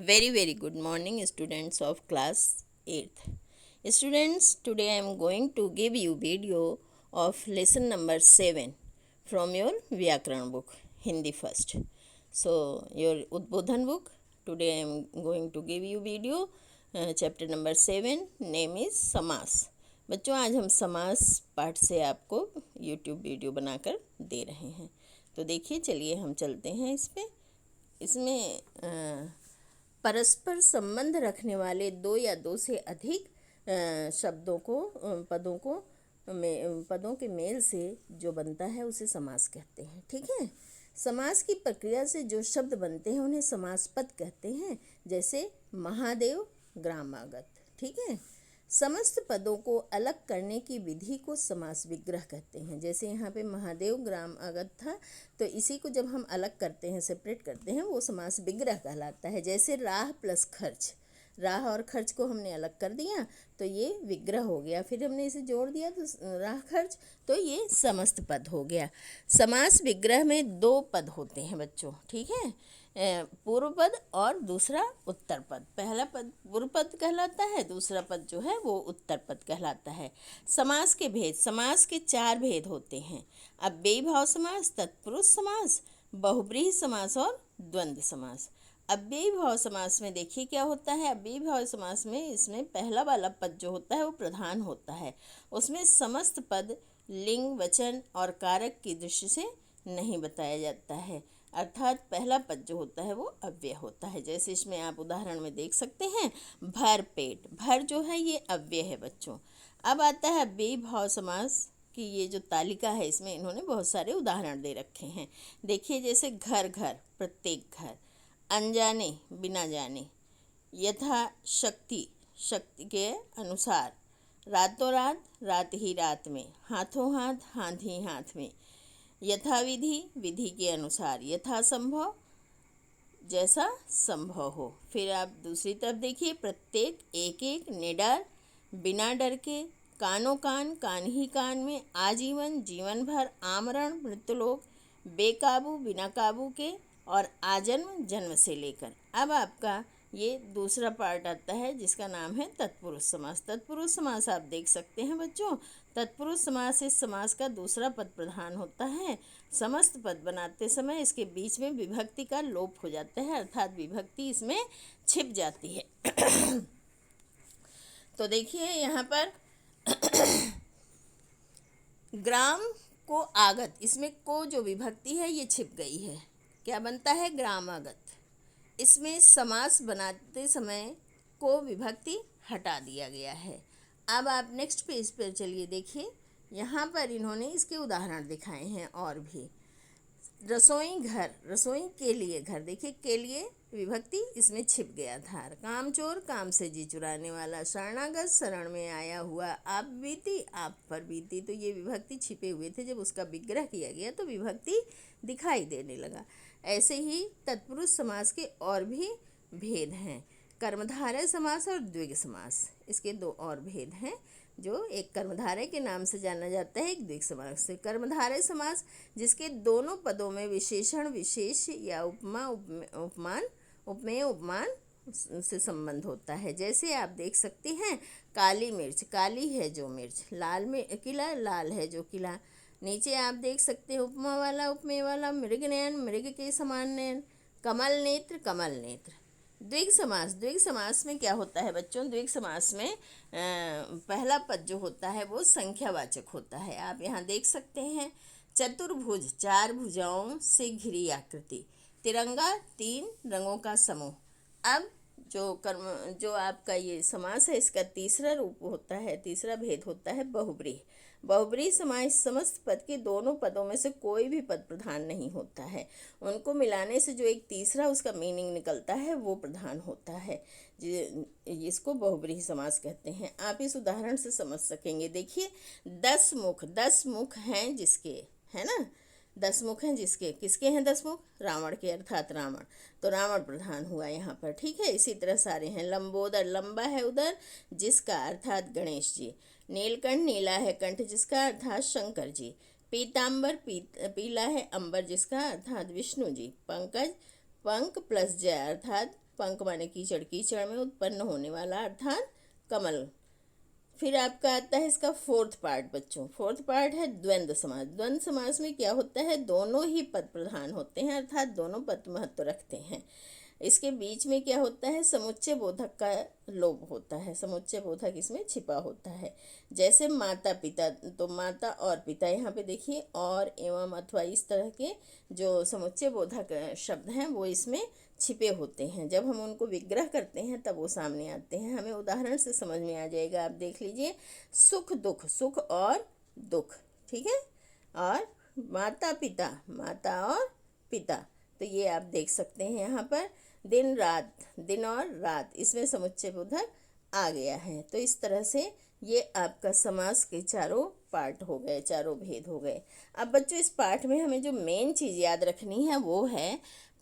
Very good morning, students of class 8th. Students, today I am going to give you video of lesson number 7 from your Vyakaran book, Hindi first. So, your Udbodhan book, today I am going to give you video, chapter number 7, name is समास. बच्चों, आज हम समास पाठ से आपको YouTube video बनाकर दे रहे हैं. तो देखिए, चलिए हम चलते हैं इसमें परस्पर संबंध रखने वाले दो या दो से अधिक शब्दों को पदों के मेल से जो बनता है उसे समास कहते हैं. ठीक है. समास की प्रक्रिया से जो शब्द बनते हैं उन्हें समास पद कहते हैं. जैसे महादेव ग्रामागत. ठीक है. समस्त पदों को अलग करने की विधि को समास विग्रह कहते हैं. जैसे यहाँ पे महादेव ग्राम आगत था, तो इसी को जब हम अलग करते हैं, सेपरेट करते हैं, वो समास विग्रह कहलाता है. जैसे राह प्लस खर्च, राह और खर्च को हमने अलग कर दिया तो ये विग्रह हो गया. फिर हमने इसे जोड़ दिया तो राह खर्च, तो ये समस्त पद हो गया. समास विग्रह में दो पद होते हैं बच्चों. ठीक है. पूर्व पद और दूसरा उत्तर पद. पहला पद पूर्व पद कहलाता है, दूसरा पद जो है वो उत्तर पद कहलाता है. समास के भेद. समास के चार भेद होते हैं. अव्ययी भाव समास, तत्पुरुष समास, बहुब्रीहि समास और द्वंद्व समास. अव्ययी भाव समास में देखिए क्या होता है. अव्ययी भाव समास में इसमें पहला वाला पद जो होता है वो प्रधान होता है. उसमें समस्त पद लिंग, वचन और कारक की दृष्टि से नहीं बताया जाता है. अर्थात पहला पद जो होता है वो अव्यय होता है. जैसे इसमें आप उदाहरण में देख सकते हैं, भर पेट. भर जो है ये अव्यय है बच्चों. अब आता है अव्ययी भाव समास की ये जो तालिका है, इसमें इन्होंने बहुत सारे उदाहरण दे रखे हैं. देखिए, जैसे घर घर, प्रत्येक घर. अनजाने, बिना जाने. यथा शक्ति, शक्ति के अनुसार. रातों रात, रात ही रात में. हाथों हाथ, हाथ ही हाथ में. यथाविधि, विधि के अनुसार. यथा संभव, जैसा संभव हो. फिर आप दूसरी तरफ देखिए, प्रत्येक, एक एक, निडर, बिना डर के. कानो कान, कान ही कान में. आजीवन, जीवन भर. आमरण, मृत्युलोक. बेकाबू, बिना काबू के. और आजन्म, जन्म से लेकर. अब आपका ये दूसरा पार्ट आता है जिसका नाम है तत्पुरुष समास. तत्पुरुष समास आप देख सकते हैं बच्चों. तत्पुरुष समास, इस समास का दूसरा पद प्रधान होता है. समस्त पद बनाते समय इसके बीच में विभक्ति का लोप हो जाता है, अर्थात विभक्ति इसमें छिप जाती है. तो देखिए यहाँ पर ग्राम को आगत, इसमें को जो विभक्ति है ये छिप गई है. क्या बनता है? ग्रामागत. इसमें समास बनाते समय को विभक्ति हटा दिया गया है. अब आप नेक्स्ट पेज पर चलिए. देखिए, यहाँ पर इन्होंने इसके उदाहरण दिखाए हैं और भी. रसोई घर, रसोई के लिए घर. देखिए, के लिए विभक्ति इसमें छिप गया था. कामचोर, काम से जी चुराने वाला. शरणागत, शरण में आया हुआ. आप बीती, आप पर बीती. तो ये विभक्ति छिपे हुए थे. जब उसका विग्रह किया गया तो विभक्ति दिखाई देने लगा. ऐसे ही तत्पुरुष समास के और भी भेद हैं. कर्मधारय समास और द्विग समास, इसके दो और भेद हैं. जो एक कर्मधारय के नाम से जाना जाता है, एक द्विग समास से. कर्मधारय समास जिसके दोनों पदों में विशेषण, विशेष या उपमा, उपमान, उपमेय, उपमान से संबंध होता है. जैसे आप देख सकते हैं, काली मिर्च, काली है जो मिर्च. लाल में किला, लाल है जो किला. नीचे आप देख सकते हैं उपमा वाला, उपमेय वाला. मृग नयन, मृग के समान नयन. कमल नेत्र, कमल नेत्र. द्विग समास. द्विग समास में क्या होता है बच्चों? द्विग समास में पहला पद जो होता है वो संख्यावाचक होता है. आप यहाँ देख सकते हैं, चतुर्भुज, चार भुजाओं से घिरी आकृति. तिरंगा, तीन रंगों का समूह. अब जो आपका ये समास है, इसका तीसरा रूप होता है, तीसरा भेद होता है बहुब्रीहि. बहुब्रीहि समास समस्त पद के दोनों पदों में से कोई भी पद प्रधान नहीं होता है. उनको मिलाने से जो एक तीसरा उसका मीनिंग निकलता है वो प्रधान होता है. इसको बहुब्रीहि समास कहते हैं. आप इस उदाहरण से समझ सकेंगे. देखिए, 10 मुख. 10 मुख हैं जिसके, है ना. 10 मुख हैं जिसके. किसके हैं 10 मुख? रावण के, अर्थात रावण. तो रावण प्रधान हुआ यहाँ पर. ठीक है. इसी तरह सारे हैं. लंबोदर, लंबा है उदर जिसका, अर्थात गणेश जी. नीलकंठ, नीला है कंठ जिसका, अर्थात शंकर जी. पीताम्बर, पीला है अंबर जिसका, अर्थात विष्णु जी. पंकज, पंक प्लस जय, अर्थात पंख माने कीचड़, कीचड़ में उत्पन्न होने वाला अर्थात कमल। फिर आपका आता है इसका फोर्थ पार्ट बच्चों। फोर्थ पार्ट है द्वंद्व समास। द्वंद्व समास में क्या होता है, दोनों ही पद प्रधान होते हैं अर्थात दोनों पद महत्व रखते हैं। इसके बीच में क्या होता है, समुच्चय बोधक का लोप होता है। समुच्चय बोधक इसमें छिपा होता है। जैसे माता पिता, तो माता और पिता, यहाँ पे देखिए और एवं अथवा इस तरह के जो समुच्चय बोधक शब्द हैं वो इसमें छिपे होते हैं। जब हम उनको विग्रह करते हैं तब वो सामने आते हैं। हमें उदाहरण से समझ में आ जाएगा। आप देख लीजिए, सुख दुख, सुख और दुख, ठीक है। और माता पिता, माता और पिता, तो ये आप देख सकते हैं यहाँ पर। दिन रात, दिन और रात, इसमें समुच्चय बोधक आ गया है। तो इस तरह से ये आपका समास के चारों पार्ट हो गए, चारों भेद हो गए। अब बच्चों इस पाठ में हमें जो मेन चीज़ याद रखनी है वो है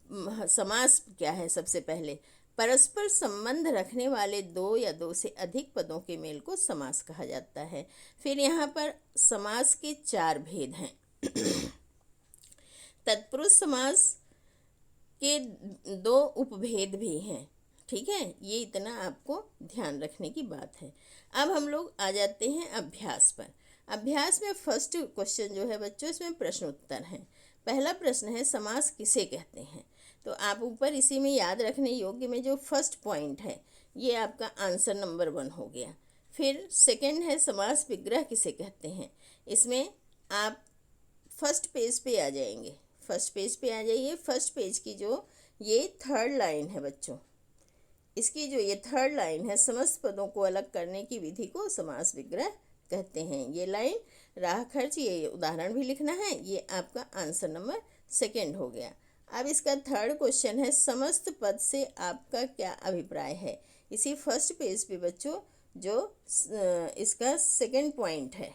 समास क्या है। सबसे पहले परस्पर संबंध रखने वाले दो या दो से अधिक पदों के मेल को समास कहा जाता है। फिर यहाँ पर समास के चार भेद हैं। तत्पुरुष समास के दो उपभेद भी हैं, ठीक है। ये इतना आपको ध्यान रखने की बात है। अब हम लोग आ जाते हैं अभ्यास पर। अभ्यास में फर्स्ट क्वेश्चन जो है बच्चों, इसमें प्रश्न उत्तर है। पहला प्रश्न है समास किसे कहते हैं। तो आप ऊपर इसी में याद रखने योग्य में जो फर्स्ट पॉइंट है ये आपका आंसर नंबर 1 हो गया। फिर सेकंड है समास विग्रह किसे कहते हैं। इसमें आप फर्स्ट पेज पे आ जाएंगे, फर्स्ट पेज पे आ जाइए। फर्स्ट पेज की जो ये थर्ड लाइन है बच्चों, इसकी जो ये थर्ड लाइन है, समस्त पदों को अलग करने की विधि को समास विग्रह कहते हैं। ये लाइन राह खर्च, ये उदाहरण भी लिखना है। ये आपका आंसर नंबर 2 हो गया। अब इसका थर्ड क्वेश्चन है समस्त पद से आपका क्या अभिप्राय है। इसी फर्स्ट पेज पे बच्चों जो इसका सेकंड पॉइंट है,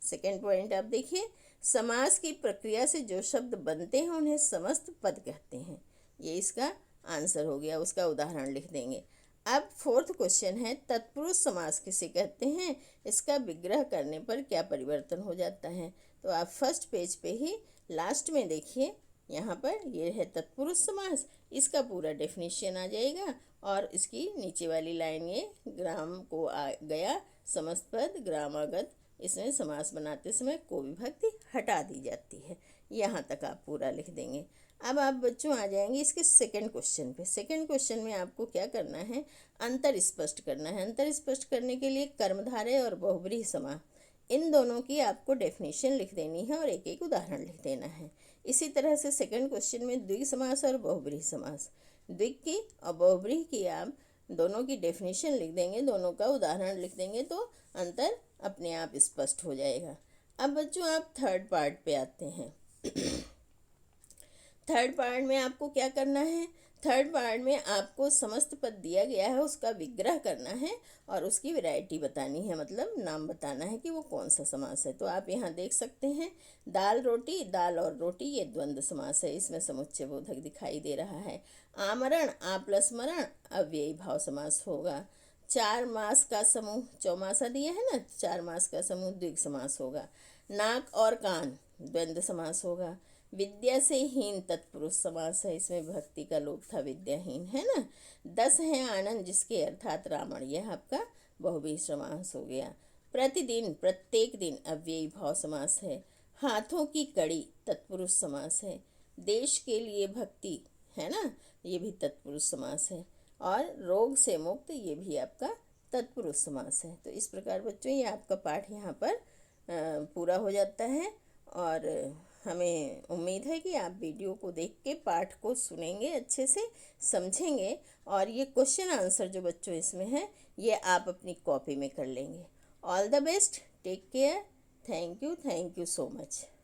सेकंड पॉइंट आप देखिए, समास की प्रक्रिया से जो शब्द बनते हैं उन्हें समस्त पद कहते हैं। ये इसका आंसर हो गया, उसका उदाहरण लिख देंगे। अब फोर्थ क्वेश्चन है तत्पुरुष समास किसे कहते हैं, इसका विग्रह करने पर क्या परिवर्तन हो जाता है। तो आप फर्स्ट पेज पे ही लास्ट में देखिए, यहाँ पर ये है तत्पुरुष समास, इसका पूरा डेफिनेशन आ जाएगा। और इसकी नीचे वाली लाइन ये ग्राम को आ गया, समस्त पद ग्रामागत, इसमें समास बनाते समय को विभक्ति हटा दी जाती है। यहाँ तक आप पूरा लिख देंगे। अब आप बच्चों आ जाएंगे इसके सेकंड क्वेश्चन पे। सेकंड क्वेश्चन में आपको क्या करना है, अंतर स्पष्ट करना है। अंतर स्पष्ट करने के लिए कर्मधारय और बहुब्रीहि समास, इन दोनों की आपको डेफिनेशन लिख देनी है और एक एक उदाहरण लिख देना है। इसी तरह से सेकंड क्वेश्चन में द्विग समास और बहुब्रीहि समास, द्विग की और बहुब्रीहि की आप दोनों की डेफिनेशन लिख देंगे, दोनों का उदाहरण लिख देंगे, तो अंतर अपने आप स्पष्ट हो जाएगा। अब बच्चों आप थर्ड पार्ट पे आते हैं। थर्ड पार्ट में आपको क्या करना है, थर्ड पार्ट में आपको समस्त पद दिया गया है, उसका विग्रह करना है और उसकी वैरायटी बतानी है, मतलब नाम बताना है कि वो कौन सा समास है। तो आप यहाँ देख सकते हैं दाल रोटी, दाल और रोटी, ये द्वंद्व समास है, इसमें समुच्चय बोधक दिखाई दे रहा है। आमरण, आ प्लस मरण, अव्ययी भाव समास होगा। 4 मास का समूह, चौमासा दिया है ना, 4 मास का समूह द्विग समास होगा। नाक और कान, द्वंद्व समास होगा। विद्या से हीन, तत्पुरुष समास है, इसमें भक्ति का लोप था, विद्याहीन है ना। 10 है आनंद जिसके अर्थात रावण, यह आपका बहुव्रीहि समास हो गया। प्रतिदिन, प्रत्येक दिन, अव्ययी भाव समास है। हाथों की कड़ी, तत्पुरुष समास है। देश के लिए भक्ति, है ना, ये भी तत्पुरुष समास है। और रोग से मुक्त, ये भी आपका तत्पुरुष समास है। तो इस प्रकार बच्चों ये आपका पाठ यहाँ पर पूरा हो जाता है। और हमें उम्मीद है कि आप वीडियो को देख के पाठ को सुनेंगे, अच्छे से समझेंगे, और ये क्वेश्चन आंसर जो बच्चों इसमें है ये आप अपनी कॉपी में कर लेंगे। All the best, take care, thank you so much.